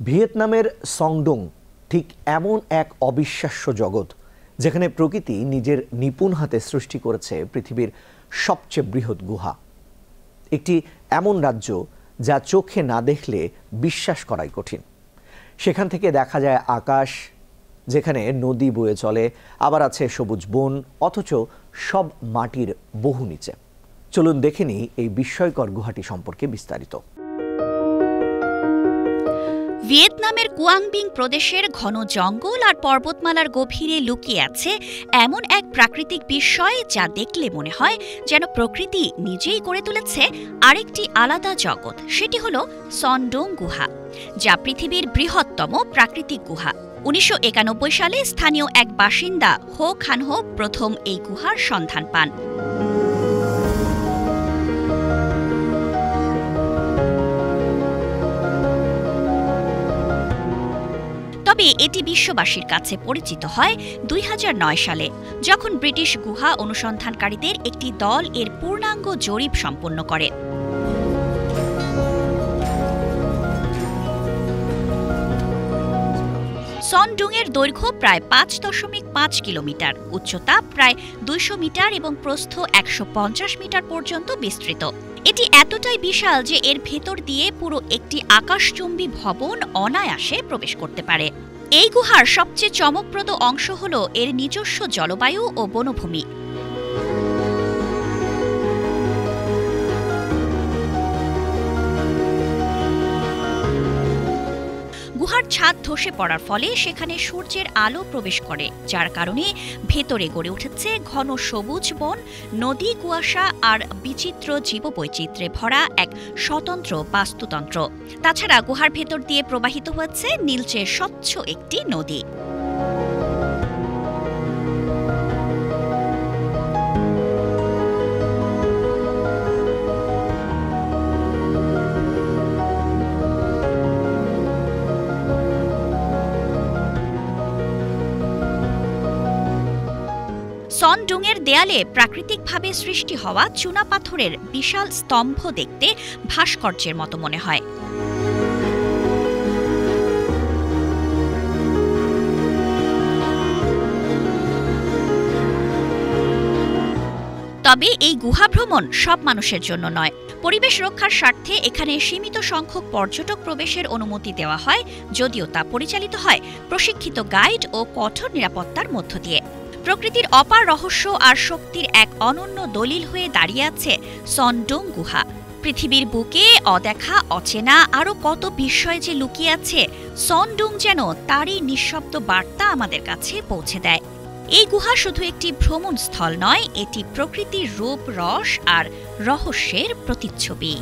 ভিয়েতনামের সংডং ঠিক এমন এক অবিশ্বাস্য জগৎ যেখানে প্রকৃতি নিজের নিপুণ হাতে সৃষ্টি করেছে পৃথিবীর সবচেয়ে বৃহৎ গুহা। একটি এমন রাজ্য যা চোখে না দেখলে বিশ্বাস করাই কঠিন। সেখান থেকে দেখা যায় আকাশ, যেখানে নদী বয়ে চলে, আবার আছে সবুজ বন, অথচ সব মাটির বহু নিচে। চলুন দেখে নিই এই বিস্ময়কর গুহাটি সম্পর্কে বিস্তারিত। ভিয়েতনামের কুয়াংবিং প্রদেশের ঘন জঙ্গল আর পর্বতমালার গভীরে লুকিয়ে আছে এমন এক প্রাকৃতিক বিস্ময় যা দেখলে মনে হয় যেন প্রকৃতি নিজেই গড়ে তুলেছে আরেকটি আলাদা জগৎ। সেটি হল সংডং গুহা, যা পৃথিবীর বৃহত্তম প্রাকৃতিক গুহা। ১৯৯১ সালে স্থানীয় এক বাসিন্দা হো খানহো প্রথম এই গুহার সন্ধান পান। তবে এটি বিশ্ববাসীর কাছে পরিচিত হয় ২০০৯ সালে, যখন ব্রিটিশ গুহা অনুসন্ধানকারীদের একটি দল এর পূর্ণাঙ্গ জরিপ সম্পন্ন করে। সংডং-এর দৈর্ঘ্য প্রায় ৫.৫ কিলোমিটার, উচ্চতা প্রায় ২০০ মিটার এবং প্রস্থ ১৫০ মিটার পর্যন্ত বিস্তৃত। এটি এতটাই বিশাল যে এর ভেতর দিয়ে পুরো একটি আকাশচুম্বী ভবন অনায়াসে প্রবেশ করতে পারে। এই গুহার সবচেয়ে চমকপ্রদ অংশ হল এর নিজস্ব জলবায়ু ও বনভূমি। গুহার ছাদ ধসে পড়ার ফলে সেখানে সূর্যের আলো প্রবেশ করে, যার কারণে ভেতরে গড়ে উঠেছে ঘন সবুজ বন, নদী, কুয়াশা আর বিচিত্র জীববৈচিত্র্যে ভরা এক স্বতন্ত্র বাস্তুতন্ত্র। তাছাড়া গুহার ভেতর দিয়ে প্রবাহিত হচ্ছে নীলচে স্বচ্ছ একটি নদী। সংডং-এর দেয়ালে প্রাকৃতিকভাবে সৃষ্টি হওয়া চুনাপাথরের বিশাল স্তম্ভ দেখতে ভাস্কর্যের মতো মনে হয়। তবে এই গুহা ভ্রমণ সব মানুষের জন্য নয়। পরিবেশ রক্ষার স্বার্থে এখানে সীমিত সংখ্যক পর্যটক প্রবেশের অনুমতি দেওয়া হয়, যদিও তা পরিচালিত হয় প্রশিক্ষিত গাইড ও কঠোর নিরাপত্তার মধ্য দিয়ে। প্রকৃতির অপার রহস্য আর শক্তির এক অনন্য দলিল হয়ে দাঁড়িয়ে আছে সংডং গুহা। পৃথিবীর বুকে অদেখা, অচেনা আরও কত বিস্ময় যে লুকিয়ে আছে, সংডং যেন তারই নিঃশব্দ বার্তা আমাদের কাছে পৌঁছে দেয়। এই গুহা শুধু একটি ভ্রমণ স্থল নয়, এটি প্রকৃতির রূপ, রস আর রহস্যের প্রতিচ্ছবি।